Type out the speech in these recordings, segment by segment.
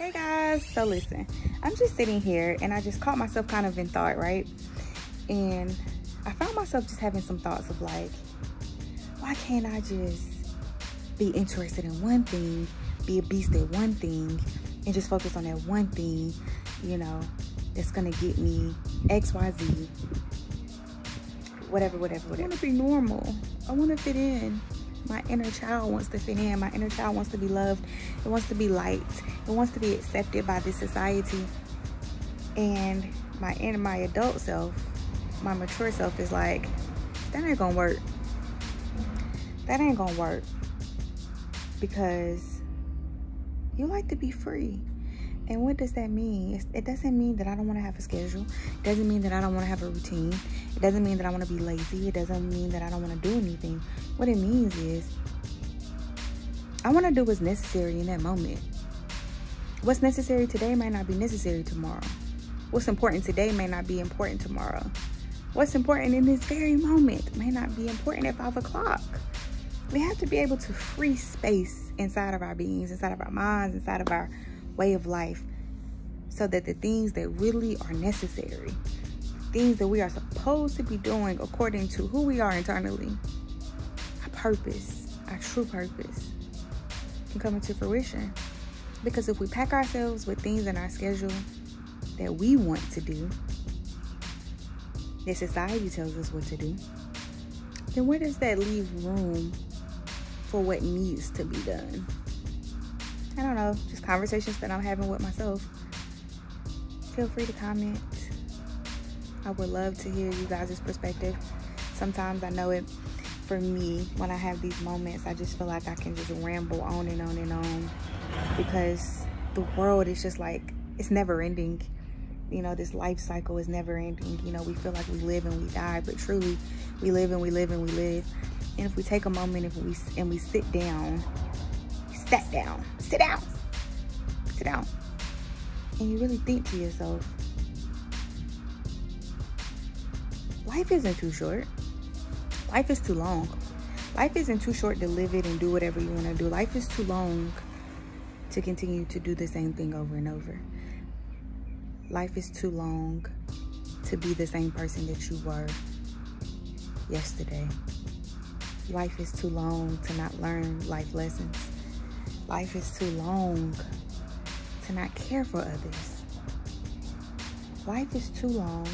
Hey guys, so listen, I'm just sitting here and I just caught myself kind of in thought, right? And I found myself just having some thoughts of like, why can't I just be interested in one thing, be a beast at one thing, and just focus on that one thing, you know, that's gonna get me XYZ, whatever. I want to be normal. I want to fit in. My inner child wants to fit in. My inner child wants to be loved. It wants to be liked. It wants to be accepted by this society. And my adult self, my mature self is like, that ain't gonna work. That ain't gonna work. Because you like to be free. And what does that mean? It doesn't mean that I don't want to have a schedule. It doesn't mean that I don't want to have a routine. It doesn't mean that I want to be lazy. It doesn't mean that I don't want to do anything. What it means is I want to do what's necessary in that moment. What's necessary today might not be necessary tomorrow. What's important today may not be important tomorrow. What's important in this very moment may not be important at 5 o'clock. We have to be able to free space inside of our beings, inside of our minds, inside of our way of life, so that the things that really are necessary, things that we are supposed to be doing according to who we are internally, our purpose, our true purpose, can come into fruition. Because if we pack ourselves with things in our schedule that we want to do, that society tells us what to do, then where does that leave room for what needs to be done? I don't know, just conversations that I'm having with myself. Feel free to comment. I would love to hear you guys' perspective. Sometimes I know it, for me, when I have these moments, I just feel like I can just ramble on and on and on, because the world is just like, it's never ending. You know, this life cycle is never ending. You know, we feel like we live and we die, but truly we live and we live and we live. And if we take a moment and we sit down, sit down, and you really think to yourself, life isn't too short. Life is too long. Life isn't too short to live it and do whatever you want to do. Life is too long to continue to do the same thing over and over. Life is too long to be the same person that you were yesterday. Life is too long to not learn life lessons. Life is too long to not care for others. Life is too long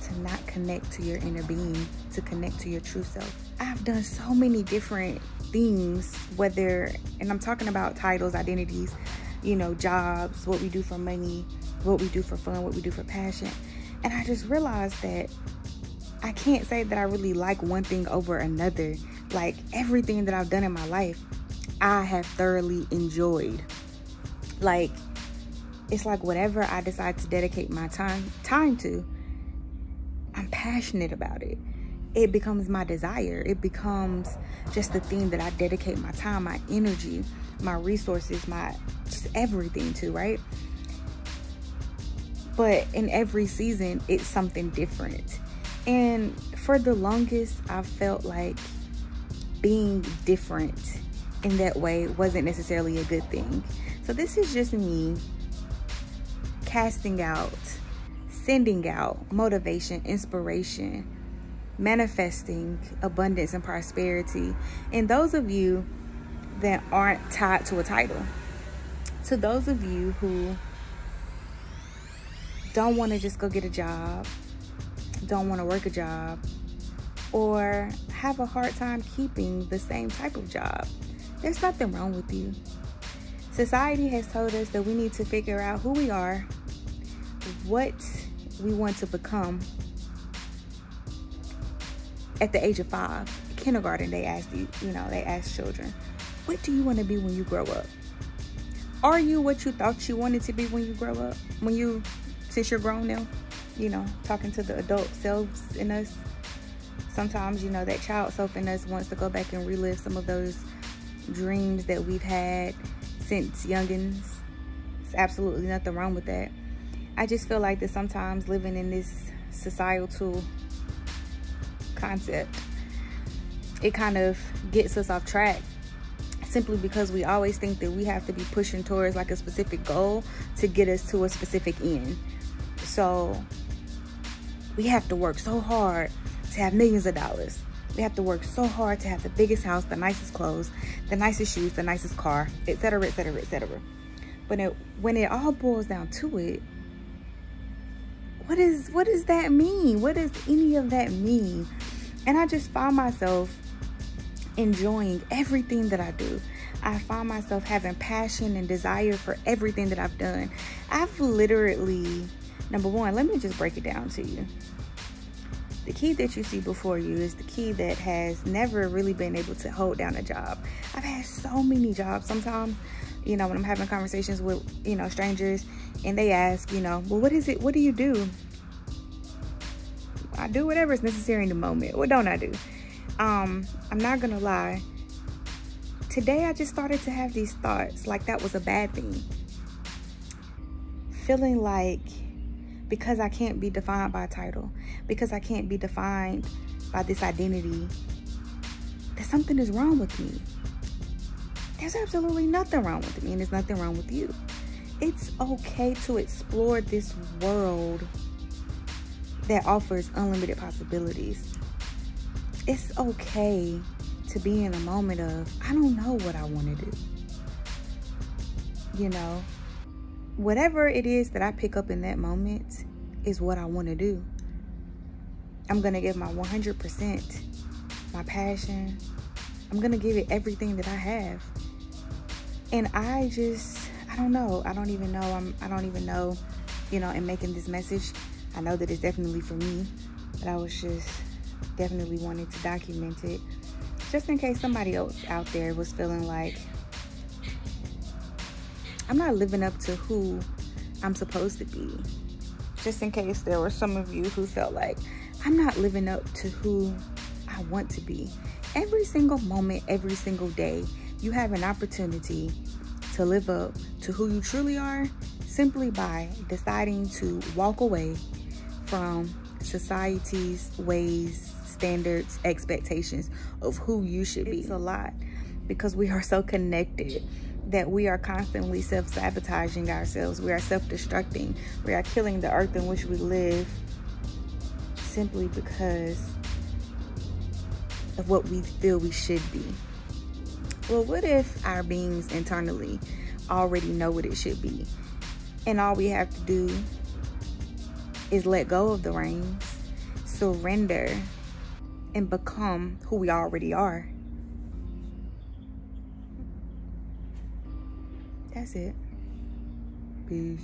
to not connect to your inner being, to connect to your true self. I've done so many different things, and I'm talking about titles, identities, you know, jobs, what we do for money, what we do for fun, what we do for passion. And I just realized that I can't say that I really like one thing over another. Like, everything that I've done in my life, I have thoroughly enjoyed. Like, it's like whatever I decide to dedicate my time to, I'm passionate about it. It becomes my desire. It becomes just the thing that I dedicate my time, my energy, my resources, just everything to, right? But in every season, it's something different. And for the longest, I felt like being different in that way wasn't necessarily a good thing. So this is just me casting out, sending out motivation, inspiration, manifesting abundance and prosperity. And those of you that aren't tied to a title, to those of you who don't want to just go get a job, don't want to work a job, or have a hard time keeping the same type of job, there's nothing wrong with you. Society has told us that we need to figure out who we are, what we want to become. At the age of 5, kindergarten, they ask children, what do you want to be when you grow up? Are you what you thought you wanted to be when you grow up? Since you're grown now, you know, talking to the adult selves in us. Sometimes, you know, that child self in us wants to go back and relive some of those dreams that we've had since youngins. There's absolutely nothing wrong with that. I just feel like that sometimes living in this societal concept, it kind of gets us off track. simply because we always think that we have to be pushing towards like a specific goal to get us to a specific end. So we have to work so hard to have millions of dollars. We have to work so hard to have the biggest house, the nicest clothes, the nicest shoes, the nicest car, etc., etc., etc. But when it all boils down to it, what does that mean? What does any of that mean? And I just find myself enjoying everything that I do. I find myself having passion and desire for everything that I've done. I've literally, number one, let me just break it down to you. The kid that you see before you is the kid that has never really been able to hold down a job. I've had so many jobs. Sometimes, you know, when I'm having conversations with, you know, strangers, and they ask, you know, well, what is it? What do you do? I do whatever is necessary in the moment. What don't I do? I'm not gonna lie. Today I just started to have these thoughts like that was a bad thing. Feeling like because I can't be defined by a title, because I can't be defined by this identity, that something is wrong with me. There's absolutely nothing wrong with me, and there's nothing wrong with you. It's okay to explore this world that offers unlimited possibilities. It's okay to be in a moment of, I don't know what I want to do. You know, whatever it is that I pick up in that moment is what I want to do. I'm going to give my 100%, my passion. I'm going to give it everything that I have. And I don't know. I don't even know, you know, in making this message, I know that it's definitely for me, but I was just definitely wanting to document it just in case somebody else out there was feeling like I'm not living up to who I'm supposed to be. Just in case there were some of you who felt like I'm not living up to who I want to be. Every single moment, every single day, you have an opportunity to live up to who you truly are simply by deciding to walk away from society's ways, standards, expectations of who you should be. It's a lot because we are so connected that we are constantly self-sabotaging ourselves. We are self-destructing. We are killing the earth in which we live simply because of what we feel we should be. Well, what if our beings internally already know what it should be, and all we have to do is let go of the reins, surrender, and become who we already are? That's it. Peace.